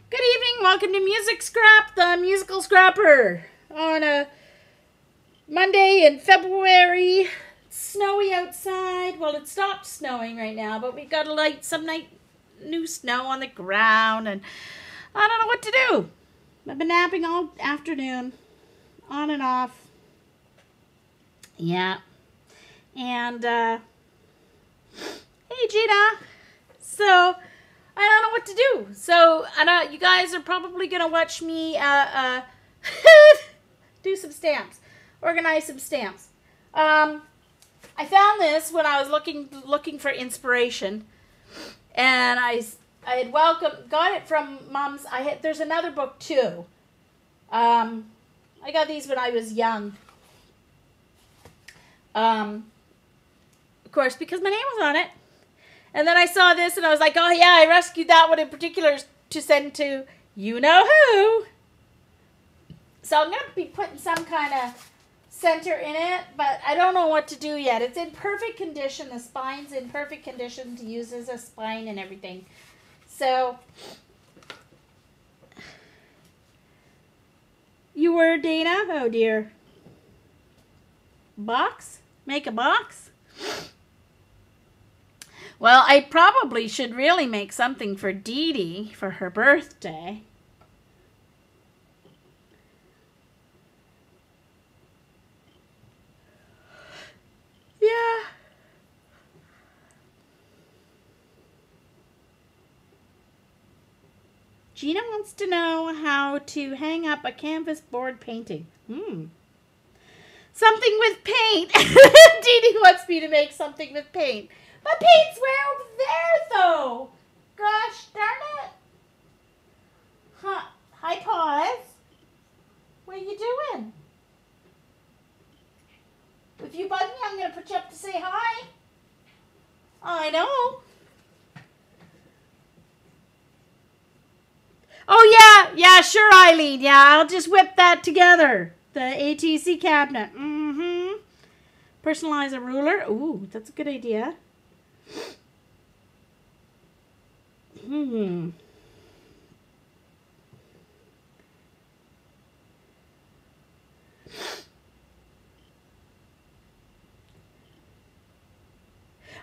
Good evening. Welcome to Music Scrap, the musical scrapper. On a Monday in February, it's snowy outside. Well, it stopped snowing right now, but we've got some new snow on the ground, and I don't know what to do. I've been napping all afternoon, on and off. Yeah. And, hey, Gina. So, I don't know what to do. So, you guys are probably going to watch me do some stamps. Organize some stamps. I found this when I was looking for inspiration. And I had got it from Mom's. There's another book, too. I got these when I was young. Of course, because my name was on it. And then I saw this and I was like, oh yeah, I rescued that one in particular to send to you-know-who. So I'm going to be putting some kind of center in it, but I don't know what to do yet. It's in perfect condition. The spine's in perfect condition to use as a spine and everything. So, you were, Dana? Oh dear. Box? Make a box? Well, I probably should really make something for Dee Dee for her birthday. Yeah. Gina wants to know how to hang up a canvas board painting. Something with paint. Dee Dee wants me to make something with paint. My paint's way over there, though. Gosh darn it. Huh. Hi, Pause. What are you doing? If you bug me, I'm going to put you up to say hi. I know. Oh, yeah. Yeah, sure, Eileen. Yeah, I'll just whip that together. The ATC cabinet. Personalize a ruler. Ooh, that's a good idea.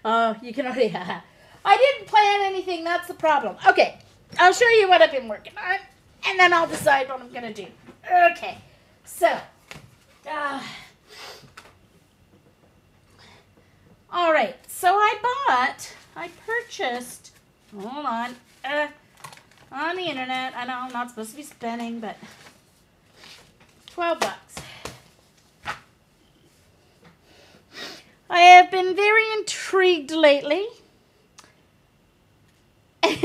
Oh, you can already. I didn't plan anything. That's the problem. Okay, I'll show you what I've been working on, and then I'll decide what I'm gonna do. Okay, so, all right. So I purchased. Hold on. On the internet. I know I'm not supposed to be spending, but $12. I have been very intrigued lately. Hi,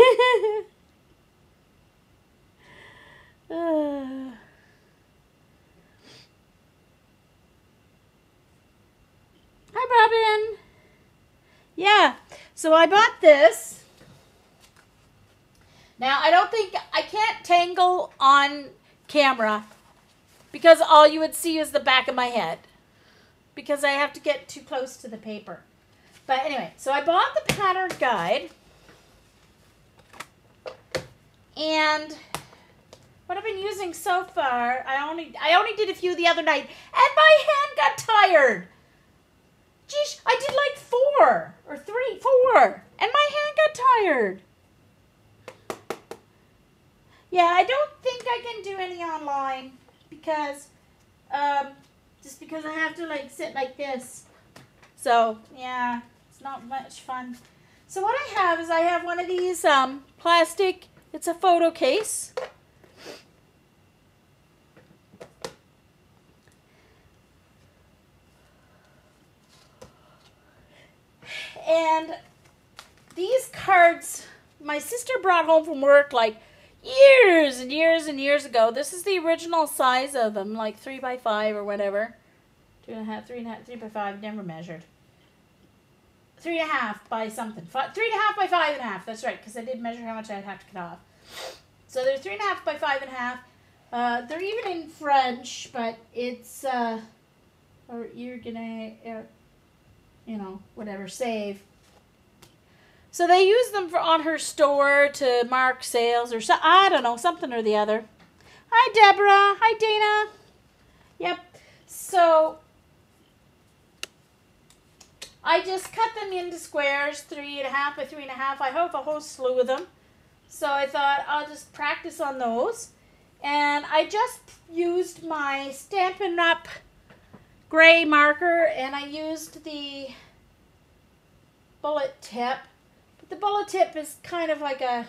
Robin. Yeah, so I bought this. Now, I can't tangle on camera because all you would see is the back of my head because I have to get too close to the paper. But anyway, so I bought the pattern guide, and what I've been using so far, I only did a few the other night, and my hand got tired. Geez, I did like 4 or 4, and my hand got tired. Yeah, I don't think I can do any online because, just because I have to like sit like this. So, yeah, it's not much fun. So what I have one of these, plastic, it's a photo case. And these cards, my sister brought home from work like years and years and years ago. This is the original size of them, like 3 by 5 or whatever. 2.5, 3.5, 3 by 5, never measured. 3.5 by something. 3.5 by 5.5, that's right, because I did measure how much I'd have to cut off. So they're 3.5 by 5.5. They're even in French, but it's, or you're gonna, whatever, save. So they use them on her store to mark sales or so, I don't know, something or the other. Hi, Deborah. Hi, Dana. Yep. So I just cut them into squares, 3.5 by 3.5. I have a whole slew of them. So I thought I'll just practice on those. And I just used my Stampin' Up! Gray marker, and I used the bullet tip. But the bullet tip is kind of like a,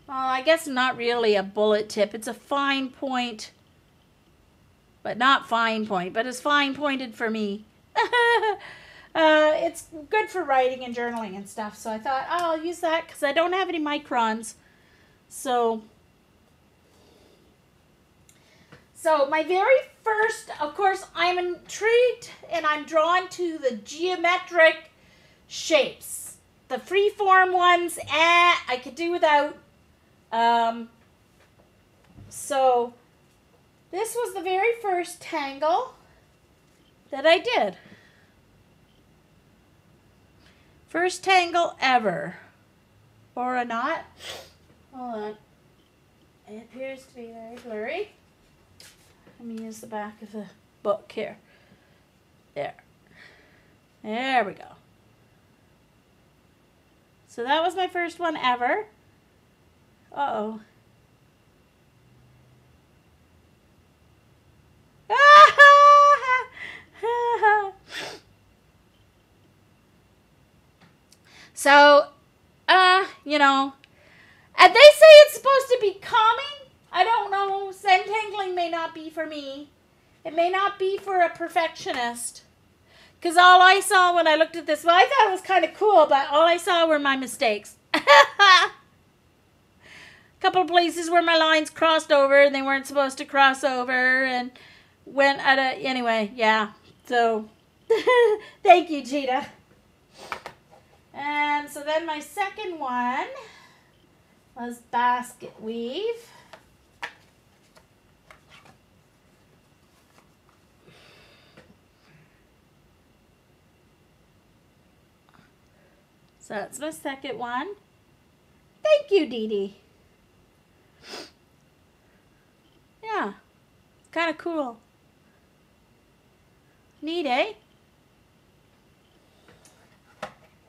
well, I guess not really a bullet tip. It's a fine point, but not fine point, but it's fine pointed for me. It's good for writing and journaling and stuff, so I thought, oh, I'll use that because I don't have any microns. So my very first, of course, I'm intrigued and I'm drawn to the geometric shapes. The free-form ones, I could do without. So this was the very first tangle that I did. First tangle ever. Or a knot. Hold on. It appears to be very blurry. Let me use the back of the book here. There. There we go. So that was my first one ever. Uh-oh. So, you know, and they say it's supposed to be calming. I don't know. Zentangling may not be for me. It may not be for a perfectionist. Because all I saw when I looked at this, well, I thought it was kind of cool, but all I saw were my mistakes. A couple of places where my lines crossed over and they weren't supposed to cross over, and went at a, anyway, yeah. So, thank you, Cheetah. And so then my second one was basket weave. So that's my second one. Thank you, Dee Dee. Yeah, it's kind of cool. Neat, eh?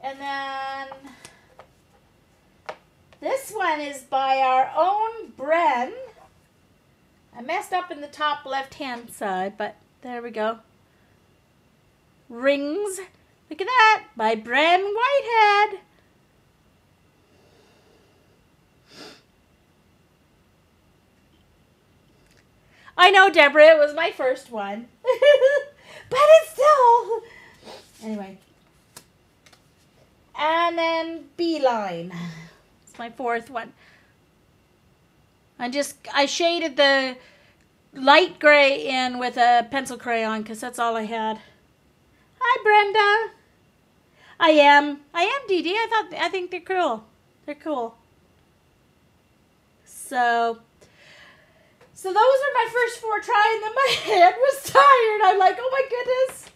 And then this one is by our own Bren. I messed up in the top left-hand side, but there we go. Rings. Look at that, by Bren Whitehead. I know, Deborah, it was my first one. But it's still... Anyway. And then Beeline. It's my fourth one. I shaded the light gray in with a pencil crayon because that's all I had. Hi, Brenda. I am Dee Dee. I think they're cool. They're cool. So those are my first 4 tries, and then my hand was tired. I'm like, oh my goodness.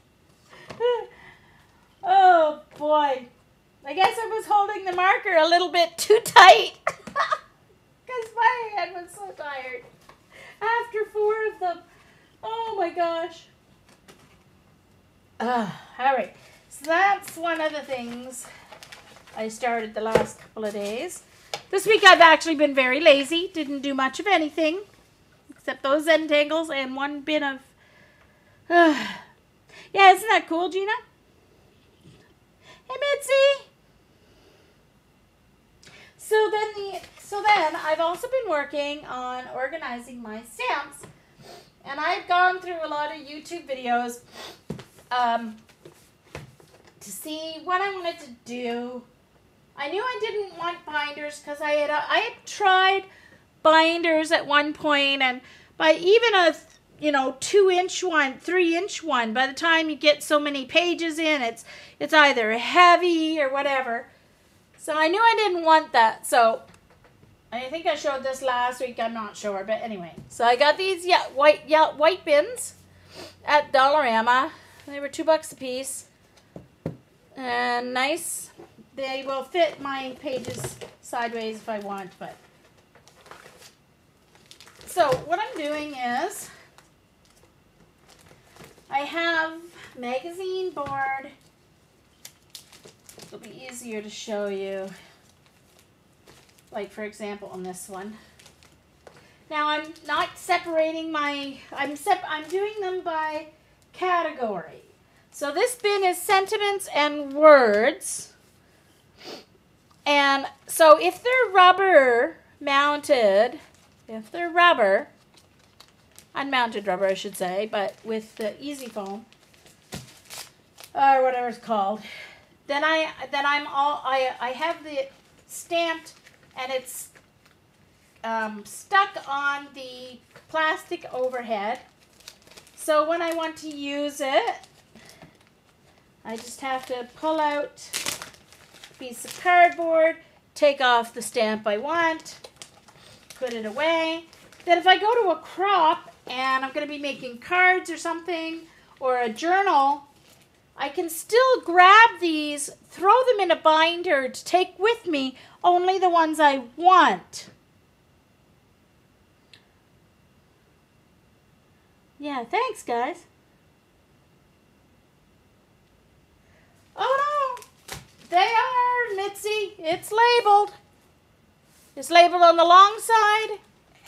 Oh boy. I guess I was holding the marker a little bit too tight. Because my hand was so tired. After 4 of them. Oh my gosh. Alright. So that's one of the things I started the last couple of days. This week I've actually been very lazy. Didn't do much of anything. Except those Zentangles and one bin of... yeah, isn't that cool, Gina? Hey, Mitzi! So then I've also been working on organizing my stamps. And I've gone through a lot of YouTube videos to see what I wanted to do. I knew I didn't want binders because I had tried binders at one point, and by even a 2-inch one, 3-inch one, by the time you get so many pages in, it's either heavy or whatever. So I knew I didn't want that. So I think I showed this last week. I'm not sure, but anyway. So I got these white bins at Dollarama. They were $2 a piece, and nice they will fit my pages sideways if I want, but. So what I'm doing is I have magazine board. It'll be easier to show you. Like for example on this one. Now I'm not separating my, I'm doing them by category. So this bin is sentiments and words. And so if they're rubber mounted, if they're rubber, unmounted rubber I should say, but with the easy foam, or whatever it's called, then I have the stamped and it's stuck on the plastic overhead. So when I want to use it, I just have to pull out a piece of cardboard, take off the stamp I want, put it away. Then if I go to a crop and I'm going to be making cards or something, or a journal, I can still grab these, throw them in a binder to take with me only the ones I want. Yeah, thanks, guys. Oh, no. They are, Mitzi. It's labeled. It's labeled on the long side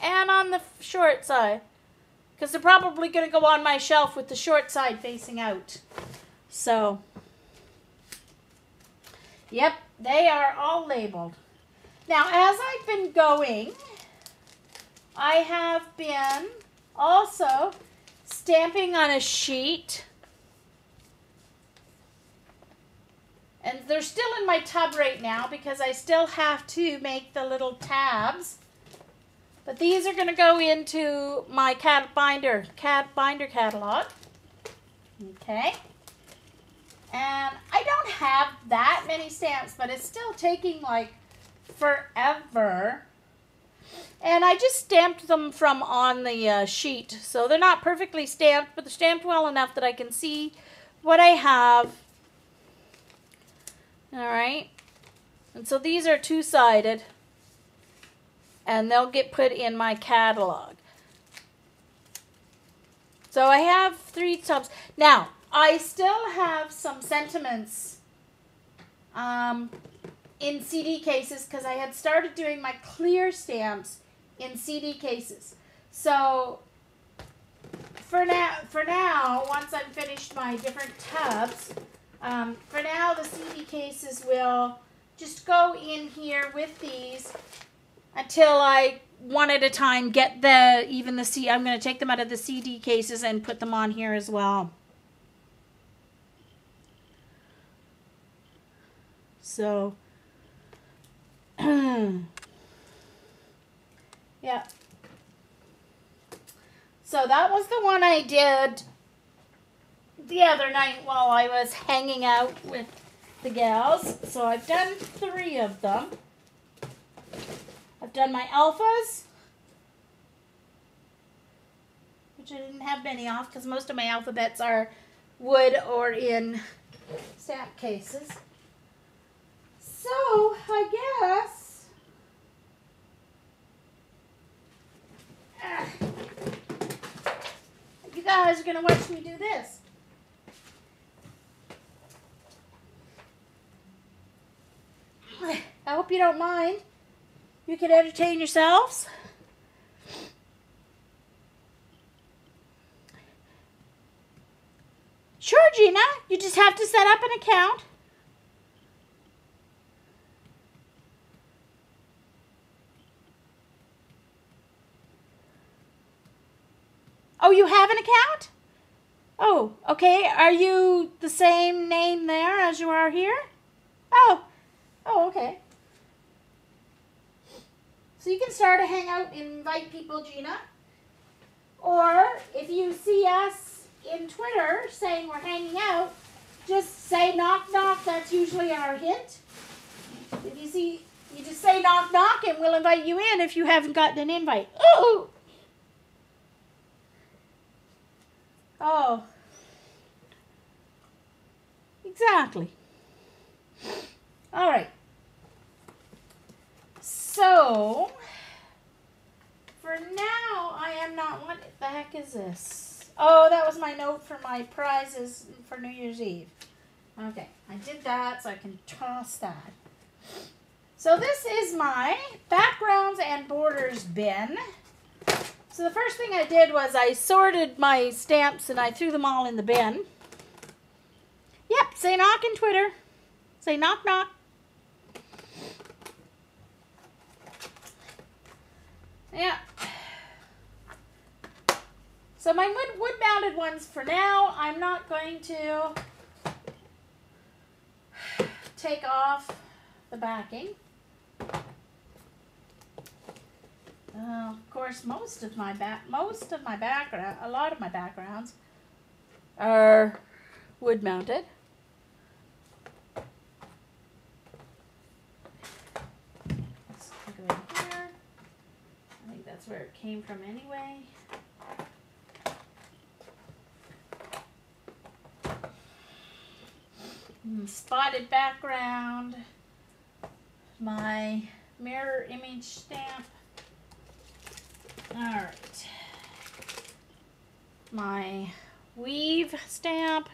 and on the short side. Because they're probably going to go on my shelf with the short side facing out. So, yep, they are all labeled. Now, as I've been going, I have been also stamping on a sheet. And they're still in my tub right now because I still have to make the little tabs. But these are going to go into my cat binder catalog. Okay. And I don't have that many stamps, but it's still taking like forever. And I just stamped them from on the sheet. So they're not perfectly stamped, but they're stamped well enough that I can see what I have. All right. And so these are two-sided. And they'll get put in my catalog. So I have 3 tubs. Now, I still have some sentiments in CD cases because I had started doing my clear stamps in CD cases. So for now, once I've finished my different tubs, for now the CD cases will just go in here with these until I, one at a time, get I'm going to take them out of the CD cases and put them on here as well. So, yeah. So that was the one I did the other night while I was hanging out with the gals. So I've done 3 of them. I've done my alphas, which I didn't have many off because most of my alphabets are wood or in stamp cases. So, I guess you guys are going to watch me do this. I hope you don't mind. You can entertain yourselves. Sure, Gina. You just have to set up an account. Oh, you have an account? Oh, okay. Are you the same name there as you are here? Oh, okay. So you can start a hangout and invite people, Gina. Or if you see us in Twitter saying we're hanging out, just say knock knock. That's usually our hint. If you see, you just say knock knock and we'll invite you in if you haven't gotten an invite. Ooh! Oh. Exactly. All right. So, for now, I am not... What the heck is this? Oh, that was my note for my prizes for New Year's Eve. Okay, I did that, so I can toss that. So this is my backgrounds and borders bin. So the first thing I did was I sorted my stamps and I threw them all in the bin. Yep, say knock in Twitter. Say knock knock. Yeah. So my wood-mounted ones for now, I'm not going to take off the backing. Of course, a lot of my backgrounds are wood-mounted. Let's go in here. I think that's where it came from anyway. Spotted background, my mirror image stamp. All right, my weave stamp,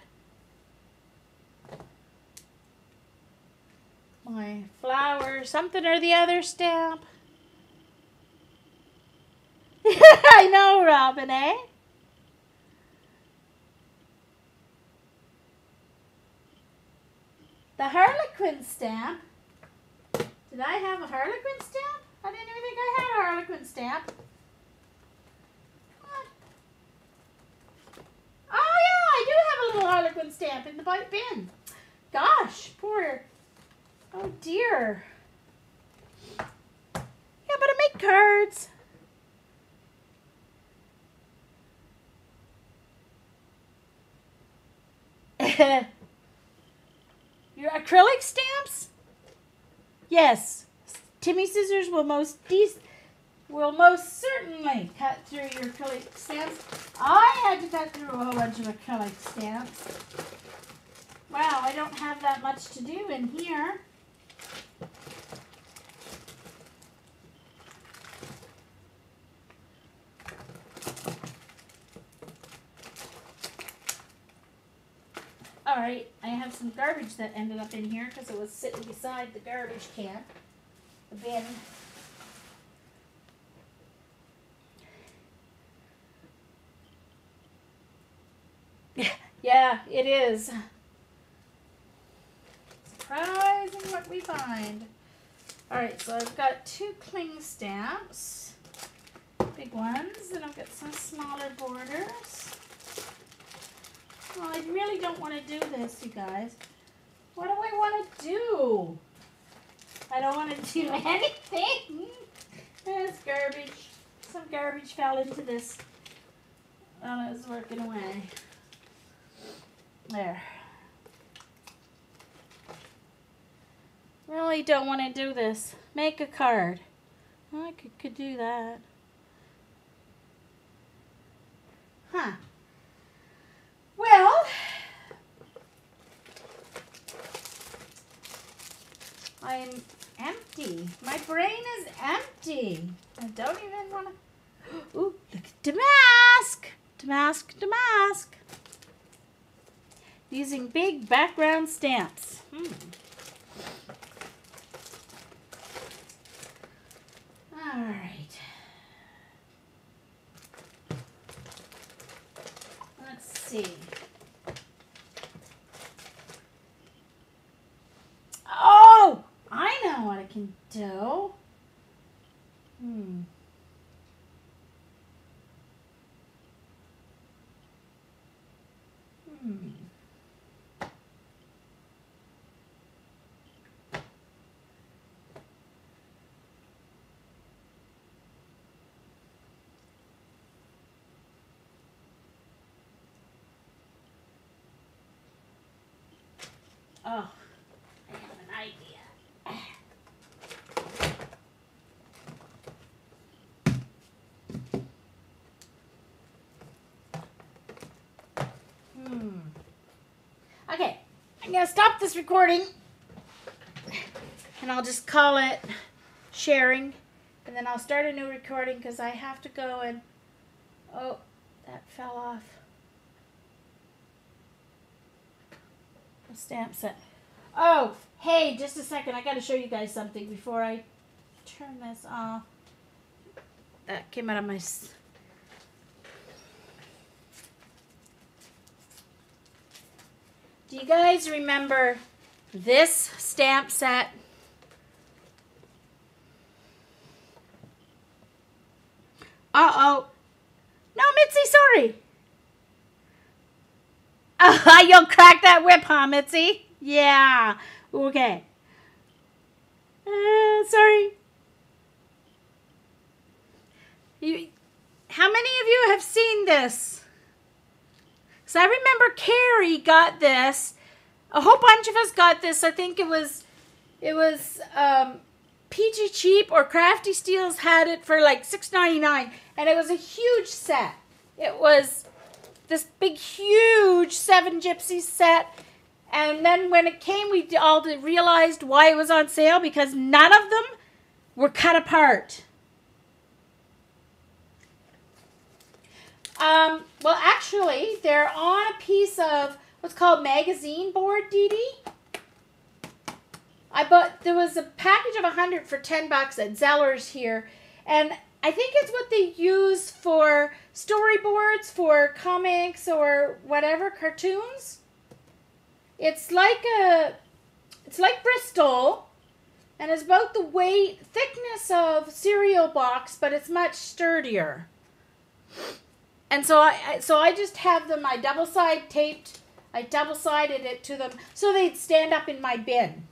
my flower something or the other stamp. I know, Robin, eh? The Harlequin stamp. Did I have a Harlequin stamp? I didn't even think I had a Harlequin stamp. What? Oh yeah, I do have a little Harlequin stamp in the bin. Gosh, poor. Oh dear. Yeah, but I make cards. Your acrylic stamps? Yes. Timmy Scissors will most certainly cut through your acrylic stamps. I had to cut through a whole bunch of acrylic stamps. Wow, I don't have that much to do in here. Alright, I have some garbage that ended up in here because it was sitting beside the garbage can, the bin. Yeah, it is. Surprising what we find. Alright, so I've got 2 cling stamps, big ones, and I've got some smaller borders. Well, I really don't want to do this, you guys. What do I want to do? I don't want to do anything. There's garbage. Some garbage fell into this while I was working away. There. Really don't want to do this. Make a card. I could do that. Huh. Well, I'm empty. My brain is empty. I don't even want to... Ooh, look at damask. Damask, damask. Using big background stamps. All right. Let's see. Oh, I know what I can do. Oh, I have an idea. Okay, I'm gonna stop this recording And I'll just call it sharing. And then I'll start a new recording because I have to go and... Oh, that fell off. The stamp set. Oh, hey, just a second. I got to show you guys something before I turn this off. That came out of my... Do you guys remember this stamp set? Uh-oh. No, Mitzi, sorry. You'll crack that whip, huh, Mitzi? Yeah. Okay. Sorry. How many of you have seen this? Because I remember Carrie got this. A whole bunch of us got this. I think it was PG Cheap or Crafty Steels had it for like $6.99, and it was a huge set. It was this big, huge 7 Gypsies set, and then when it came, we all realized why it was on sale, because none of them were cut apart. Well, actually, they're on a piece of what's called magazine board, Dee Dee. There was a package of 100 for $10 at Zellers here, and I think it's what they use for storyboards for comics or whatever, cartoons. It's like Bristol, and it's about the thickness of cereal box, but it's much sturdier. And so I just have them, I double-sided it to them so they'd stand up in my bin.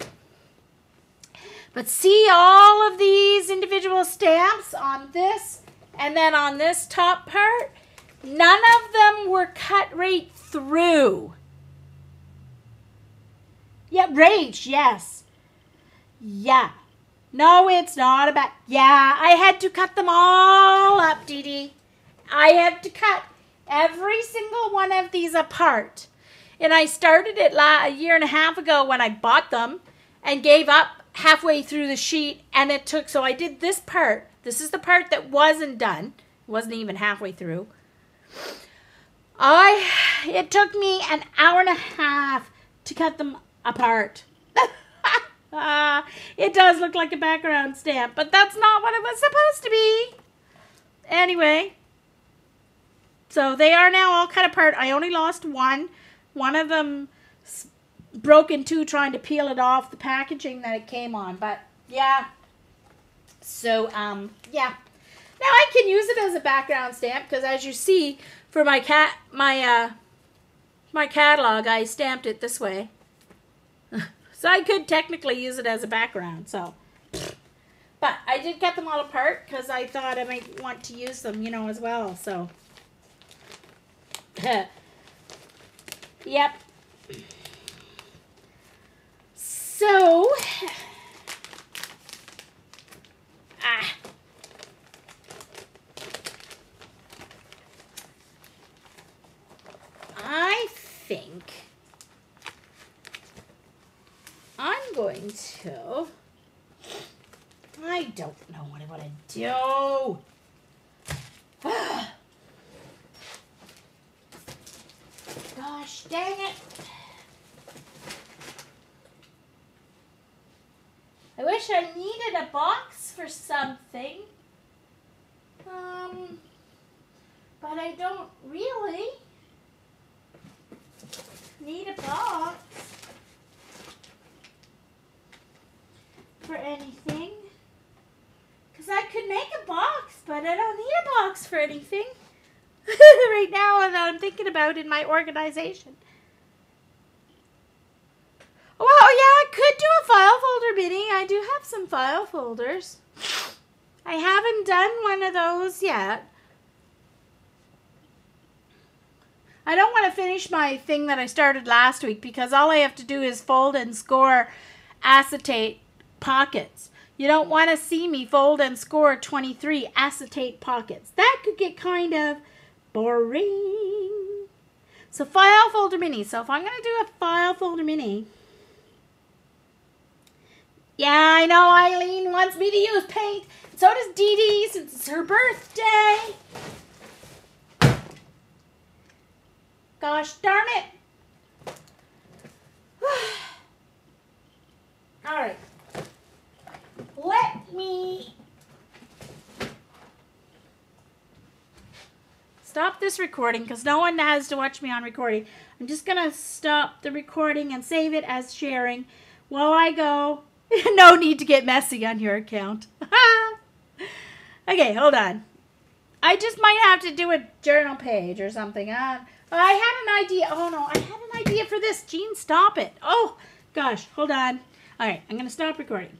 But see all of these individual stamps on this and then on this top part? None of them were cut right through. Yeah, Rage, yes. Yeah. No, it's not about... Yeah, I had to cut them all up, Dee Dee. I had to cut every single one of these apart. And I started it a year and a half ago when I bought them and gave up halfway through the sheet, and it took... So I did this part. This is the part that wasn't done. It wasn't even halfway through. It took me an hour and a half to cut them apart. It does look like a background stamp, but that's not what it was supposed to be. Anyway, so they are now all cut apart. I only lost one. One of them broke in two trying to peel it off the packaging that it came on, but yeah. So, yeah. Now I can use it as a background stamp because, as you see, for my catalog, I stamped it this way. So I could technically use it as a background, so. But I did cut them all apart because I thought I might want to use them, as well, so. Yep. So, I think I'm going to, I don't know what I want to do. Gosh dang it. I wish I needed a box for something. But I don't really need a box for anything. Because I could make a box, but I don't need a box for anything. Right now, that I'm thinking about in my organization. Well, yeah, I could do a file folder mini. I do have some file folders. I haven't done one of those yet. I don't want to finish my thing that I started last week because all I have to do is fold and score acetate pockets. You don't want to see me fold and score 23 acetate pockets. That could get kind of boring. So file folder mini. So if I'm going to do a file folder mini, Yeah, I know Eileen wants me to use paint. So does Dee Dee since it's her birthday. Gosh darn it. All right. Let me stop this recording because no one has to watch me on recording. I'm just going to stop the recording and save it as sharing while I go. No need to get messy on your account. Okay, hold on. I just might have to do a journal page or something. I had an idea. Oh, no. I had an idea for this. Jean, stop it. Oh, gosh. Hold on. All right. I'm going to stop recording.